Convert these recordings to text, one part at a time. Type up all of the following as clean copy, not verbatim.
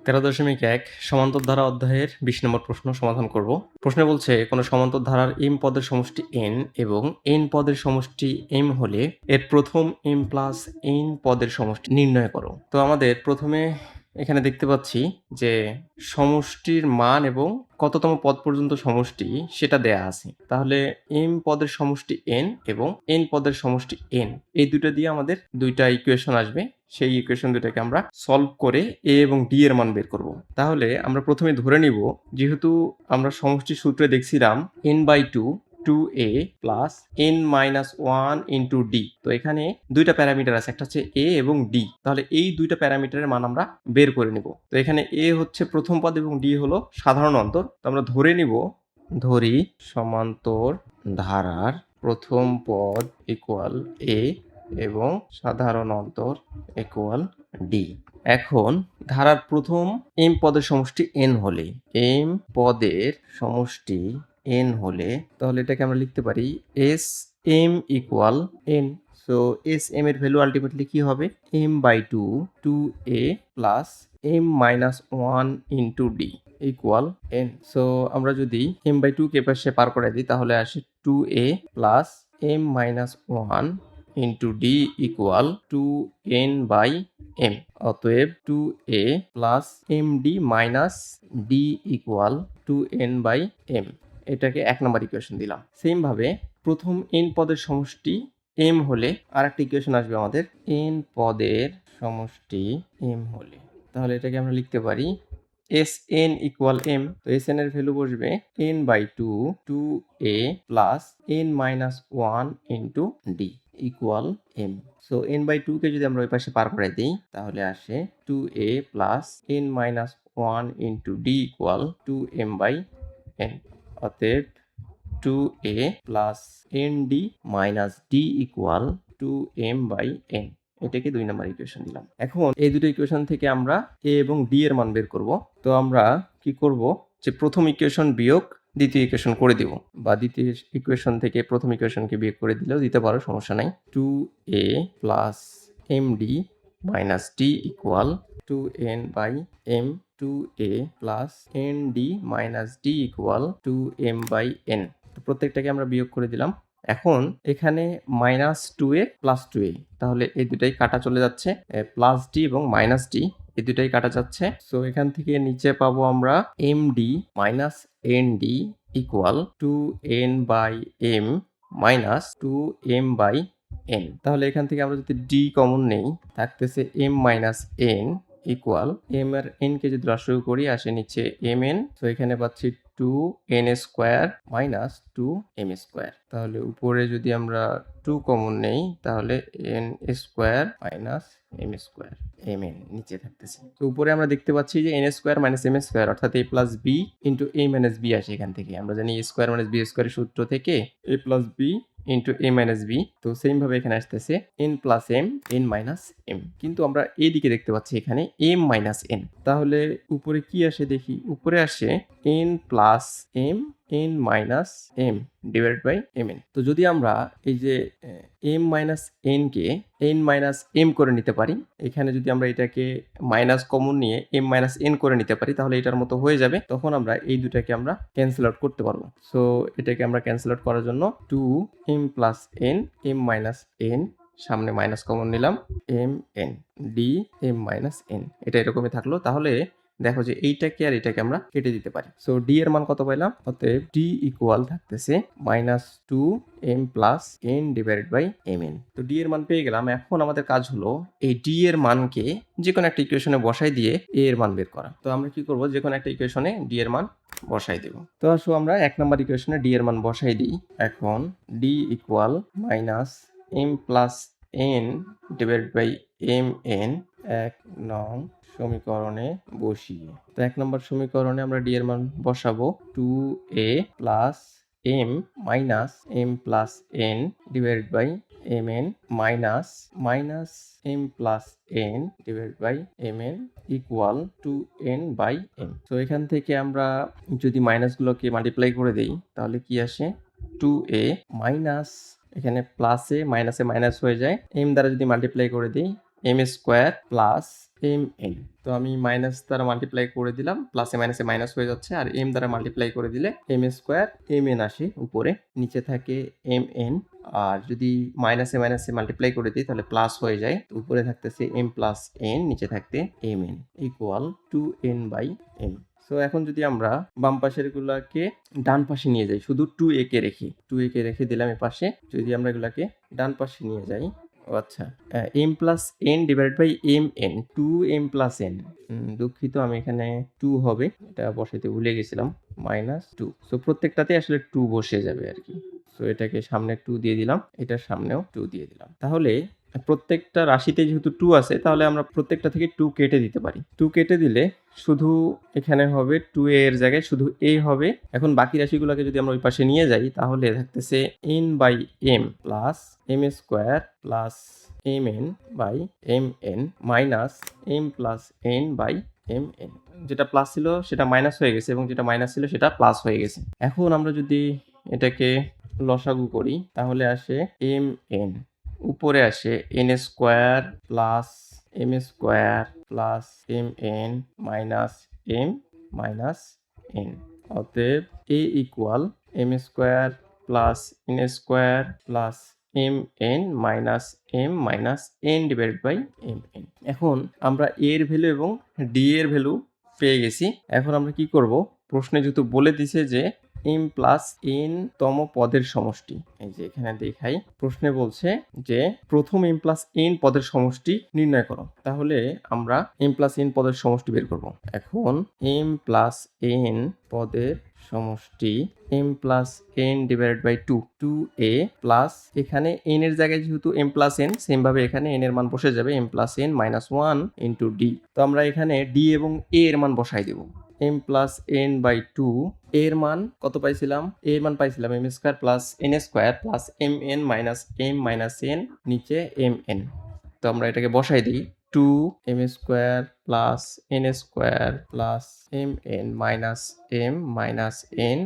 13.1 সমান্তর ধারা অধ্যায়ের 20 নম্বর প্রশ্ন সমাধান করব। প্রশ্নে বলছে কোনো সমান্তর ধারার m পদের সমষ্টি n এবং n পদের সমষ্টি m হলে এর প্রথম m প্লাস n পদের সমষ্টি নির্ণয় করো। তো আমাদের প্রথমে এখানে দেখতে পাচ্ছি যে সমষ্টির মান এবং কততম পদ পর্যন্ত সমষ্টি সেটা দেয়া আছে। তাহলে m পদের সমষ্টি n এবং n পদের সমষ্টি n, এই দুটো দিয়ে আমাদের দুইটা ইকুয়েশন আসবে। সেই ইকুয়েশন দুটাকে আমরা সলভ করে a এবং d এর মান বের করব। তাহলে আমরা প্রথমে ধরে নিব, যেহেতু আমরা সমষ্টির সূত্রে দেখছিলাম n/2 2a plus n minus 1 into d। তো এখানে দুইটা প্যারামিটার আছে, একটা হচ্ছে a এবং d। তাহলে এই দুইটা প্যারামিটারের মান আমরা বের করে নিব। তো এখানে a হচ্ছে প্রথম পদ এবং d হলো সাধারণ অন্তর। তো আমরা ধরি সমান্তর ধারার প্রথম পদ ইকুয়াল a এবং সাধারণ অন্তর ইকুয়াল d। এখন ধারার প্রথম m পদের সমষ্টি n হলে তাহলে এটাকে আমরা লিখতে পারি s m equal n। So s m এর ভ্যালু আলটিমেটলি কি হবে? m/2 2a plus m minus 1 into d equal n। So আমরা যদি m/2 কে পাশে পার করে দিই তাহলে আসে 2a plus m minus 1 into d equal 2n/m। অতএব 2a plus md minus d equal 2n/m। এটাকে 1 নম্বর ইকুয়েশন দিলাম। সেম ভাবে প্রথম n পদের সমষ্টি m হলে আরেকটা ইকুয়েশন আসবে আমাদের, n পদের সমষ্টি m হলে। তাহলে এটাকে আমরা লিখতে পারি Sn ইকুয়াল m। তো Sn এর ভ্যালু বসবে n/2 2a plus n minus 1 into d equal m। So n/2 কে যদি আমরা ওই পাশে পার করে দিই তাহলে আসে 2a plus n minus 1 into d equal 2m/n। অতএব 2a plus nd minus d equal 2m/n। এটাকে 2 নম্বর ইকুয়েশন দিলাম। এখন এই দুটো ইকুয়েশন থেকে আমরা a এবং d এর মান বের করব। তো আমরা কি করব, যে প্রথম ইকুয়েশন বিয়োগ দ্বিতীয় ইকুয়েশন করে দিব, বা দ্বিতীয় ইকুয়েশন থেকে প্রথম ইকুয়েশনকে বিয়োগ করে দিলেও দিতে পারো, সমস্যা নাই। 2a plus md minus d equal 2n/m। 2a plus nd minus d equal 2m/n। তো প্রত্যেকটাকে আমরা বিয়োগ করে দিলাম। এখন এখানে মাইনাস 2a প্লাস 2a, তাহলে এই দুটাই কাটা চলে যাচ্ছে। প্লাস d এবং মাইনাস d এই দুটাই কাটা যাচ্ছে। সো এখান থেকে নিচে পাবো আমরা md minus nd equal 2n/m minus 2m/n। তাহলে এখান থেকে আমরা যদি d কমন নেই থাকতেছে m minus n equal m এর n কে যদি রসিও করি আসে নিচে mn। তো এখানে পাচ্ছি 2n square minus 2m square. তাহলে উপরে যদি আমরা 2 কমন নেই তাহলে n square minus m square, mn নিচে থাকতেছে। তো উপরে আমরা দেখতে পাচ্ছি যে n square minus m square অর্থাৎ a plus b into a minus b আসে এখান থেকে। আমরা জানি a স্কোয়ার মাইনাস b স্কোয়ারের সূত্র থেকে a plus b into a minus b। তো সেম ভাবে এখানে আসতেছে n plus m n minus m, কিন্তু আমরা এই দিকে দেখতে পাচ্ছি এখানে m মাইনাস n। তাহলে উপরে কি আসে দেখি, উপরে আসে n plus m n minus m divide by mn। তো যদি আমরা এই যে m মাইনাস n কে n মাইনাস m করে নিতে পারি, এখানে যদি আমরা এটাকে মাইনাস কমন নিয়ে m মাইনাস n করে নিতে পারি তাহলে এটার মতো হয়ে যাবে। তখন আমরা এই দুটাকে আমরা ক্যান্সেল আউট করতে পারবো। সো এটাকে আমরা ক্যান্সেল আউট করার জন্য 2m plus n m minus n, সামনে মাইনাস কমন নিলাম, mn d m minus n, এটা এরকমই থাকলো। তাহলে দেখো যে এইটাকে আর এটাকে আমরা কেটে দিতে পারি। সো d এর মান কত পাইলাম? অতএব d ইকুয়াল থাকতেছে minus 2m plus n divided by mn। তো d এর মান পেয়ে গেলাম। এখন আমাদের কাজ হলো এই d এর মানকে যে কোনো একটা ইকুয়েশনে বসাই দিয়ে a এর মান বের করা। তো আমরা কি করব, যে কোনো একটা ইকুয়েশনে d এর মান বসাই দেব। তো আসো আমরা 1 নম্বর ইকুয়েশনে d এর মান বসাই দিই। এখন d equal minus m plus n divided by mn 1 নং সমীকরণে বসিয়ে। তো 1 নম্বর সমীকরণে আমরা d এর মান বসাবো 2a plus m minus m plus n divided by mn minus m plus n divided by mn equal 2n/m। তো এখান থেকে আমরা যদি মাইনাসগুলোকে মাল্টিপ্লাই করে দেই তাহলে কি আসে, 2a মাইনাস, এখানে প্লাসে মাইনাসে মাইনাস হয়ে যায়, m দ্বারা যদি মাল্টিপ্লাই করে দিই m square plus M N. তো আমি মাইনাস দ্বারা মাল্টিপ্লাই করে দিলাম, প্লাসে মাইনাসে মাইনাস হয়ে যাচ্ছে, আর এম দ্বারা মাল্টিপ্লাই করে দিলে এম স্কোয়ার এম এন আসে উপরে, নিচে থাকে এম এন। আর যদি মাইনাসে মাইনাসে মাল্টিপ্লাই করে দিই তাহলে প্লাস হয়ে যায়, তো উপরে থাকতেছে এম প্লাস এন, নিচে থাকতে M N equal 2n by M. So এখন যদি আমরা বাম পাশের গুলাকে ডান পাশে নিয়ে যাই, শুধু 2a কে রেখে দিলাম এ পাশে। যদি আমরা এগুলাকে ডান পাশে নিয়ে যাই, ও আচ্ছা, M plus N divide by M N, 2m plus N, দুঃখিত আমি এখানে 2 হবে, এটা বসাইতে ভুলে গেছিলাম, -2। সো প্রত্যেকটাতে আসলে 2 বসে যাবে আর কি। সো এটাকে সামনে 2 দিয়ে দিলাম, এটার সামনেও 2 দিয়ে দিলাম। তাহলে প্রত্যেকটা রাশিতে যেহেতু 2 আছে, তাহলে আমরা প্রত্যেকটা থেকে 2 কেটে দিতে পারি। 2 কেটে দিলে শুধু এখানে হবে 2a এর জায়গায় শুধু a হবে। এখন বাকি রাশিগুলোকে যদি আমরা ওই পাশে নিয়ে যাই, তাহলে থাকতেছে n by m plus m square plus mn by mn minus m plus n by mn। যেটা প্লাস ছিল সেটা মাইনাস হয়ে গেছে, এবং যেটা মাইনাস ছিল সেটা প্লাস হয়ে গেছে। এখন আমরা যদি এটাকে লসাগু করি, তাহলে আসে mn, উপরে আসে n square plus m square plus mn minus m minus n। অতএব a equal m square plus n square plus mn minus m minus n divide by mn। এখন আমরা a এর ভ্যালু এবং d এর value পেয়ে গেছি। এখন আমরা কি করব, প্রশ্নে যেহেতু বলে দিছে যে m প্লাস n তম পদের সমষ্টি, এই যে এখানে দেখাই, প্রশ্নে বলছে যে প্রথম m প্লাস n পদের সমষ্টি নির্ণয় করো। তাহলে আমরা m প্লাস n পদের সমষ্টি বের করব। এখন m প্লাস n পদের সমষ্টি m plus n divided by 2a plus, এখানে n এর জায়গায় যেহেতু m প্লাস n, সেম ভাবে এখানে n এর মান বসে যাবে m plus n minus 1 into d। তো আমরা এখানে d এবং a এর মান বসাই দেব। m প্লাস n বাই 2, এর মান কত পাইছিলাম, এর মান পাইছিলাম m square plus n square plus mn minus m minus n, নিচে mn। তো আমরা এটাকে বসাই দিই, 2m square plus n square plus mn minus m minus n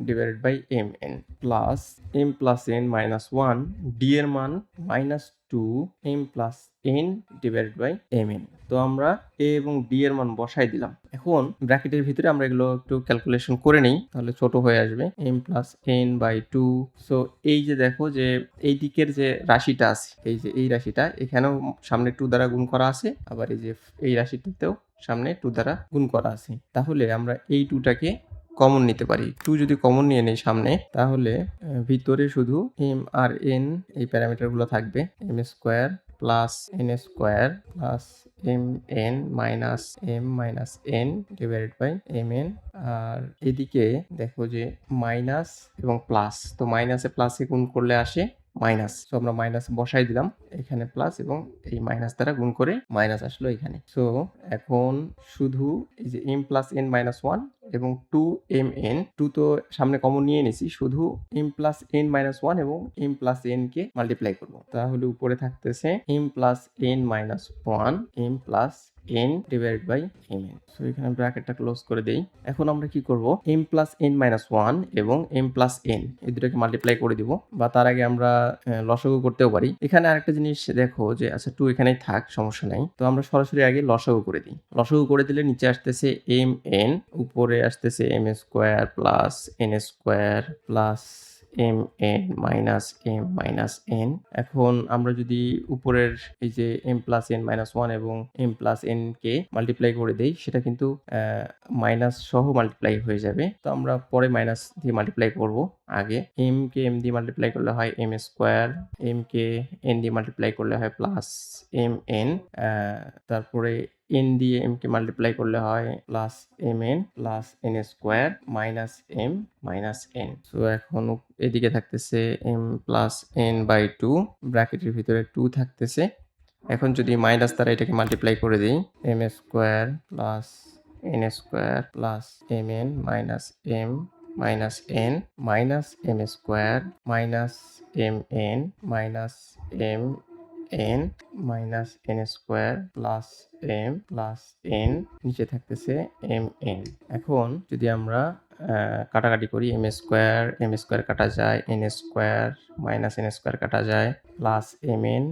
divided by mn plus m plus n minus 1, d এর মান minus 2m plus n divided by mn। তো আমরা a এবং d এর মান বসাই দিলাম। এখন ব্র্যাকেটের ভিতরে আমরা এগুলো একটু ক্যালকুলেশন করে নিই, তাহলে ছোট হয়ে আসবে m plus n by 2। So এই যে দেখো যে এই দিকের যে রাশিটা আছে, এই যে এই রাশিটা, এখানেও সামনে 2 দ্বারা গুণ করা আছে, আবার এই যে এই রাশিটাতেও সামনে 2 দ্বারা গুণ করা আছে। তাহলে আমরা এই 2টাকে কমন নিতে পারি। 2 যদি কমন নিয়ে নেই সামনে, তাহলে ভিতরে শুধু m আর n এই প্যারামিটারগুলো থাকবে, m square plus n square plus mn minus m minus n divided by mn। আর এদিকে দেখো যে মাইনাস এবং প্লাস, তো মাইনাসে প্লাসে গুণ করলে আসে মাইনাস, তো আমরা মাইনাস বসাই দিলাম এখানে প্লাস, এবং এই মাইনাস দ্বারা গুণ করে মাইনাস আসলো এখানে। সো এখন শুধু এই যে m প্লাস n মাইনাস 1 এবং 2mn, 2 তো সামনে কমন নিয়ে নিছি, শুধু m প্লাস n মাইনাস 1 এবং m প্লাস n কে মাল্টিপ্লাই করব। তাহলে উপরে থাকতেছে m plus n minus 1 m plus n divided by mn। So এখানে ব্র্যাকেটটা ক্লোজ করে দেই। এখন আমরা কি করব, m প্লাস n মাইনাস 1 এবং m প্লাস n এই দুটোকে মাল্টিপ্লাই করে দিব, বা তার আগে আমরা লসাগু করতেও পারি। এখানে আরেকটা জিনিস দেখো যে আচ্ছা 2 এখানেই থাক, সমস্যা নাই। তো আমরা সরাসরি আগে লসাগু করে দিই। লসাগু করে দিলে নিচে আসতেছে mn, উপরে আসতেছে m square plus n square plus mn minus m minus n। এখন আমরা যদি উপরের এই যে m প্লাস n মাইনাস 1 এবং m প্লাস n কে মাল্টিপ্লাই করে দেই, সেটা কিন্তু মাইনাস সহ মাল্টিপ্লাই হয়ে যাবে। তো আমরা পরে মাইনাস দিয়ে মাল্টিপ্লাই করব। আগে m কে m দিয়ে মাল্টিপ্লাই করলে হয় m স্কোয়ার, m কে n দিয়ে মাল্টিপ্লাই করলে হয় প্লাস mn, তারপরে n দিয়ে m কে মাল্টিপ্লাই করলে হয় plus mn plus n square minus m minus n। So এখন এদিকে থাকতেছে m প্লাস n বাই 2, ব্র্যাকেটের ভিতরে 2 থাকতেছে। এখন যদি মাইনাস দ্বারা এটাকে মাল্টিপ্লাই করে দিই, m square plus n square plus mn minus m minus n minus m square minus mn minus m n minus n square plus m plus n, নিচে থাকতেছে mn। এখন যদি আমরা কাটাকাটি করি, m স্কোয়ার কাটা যায়, n square minus n square কাটা যায়, plus mn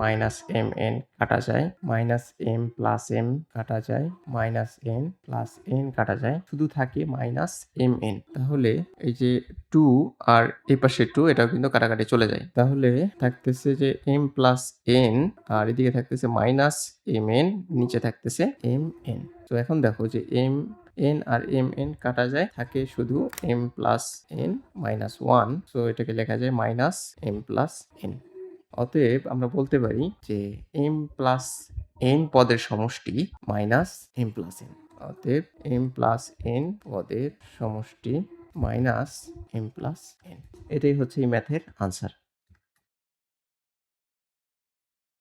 minus M N কাটা যায়, মাইনাস এম প্লাস এম কাটা যায়, মাইনাস এন প্লাস এন কাটা যায়, শুধু থাকে মাইনাস এম এন। তাহলে এই যে 2 আর এই পাশে 2 এটাও কিন্তু কাটাকাটি চলে যায়। তাহলে থাকতেছে যে এম প্লাস এন আর এদিকে থাকতেছে মাইনাস এম এন, নিচে থাকতেছে এম এন। তো এখন দেখো যে এম এন আর এম এন কাটা যায়, থাকে শুধু M plus N minus 1। So এটাকে লেখা যায় মাইনাস এম প্লাস এন। অতএব আমরা বলতে পারি যে এম প্লাস এন পদের সমষ্টি মাইনাস এম প্লাস এন। অতএব এম প্লাস এন পদের সমষ্টি মাইনাস এম প্লাস এন। এটাই হচ্ছে এই ম্যাথের আনসার।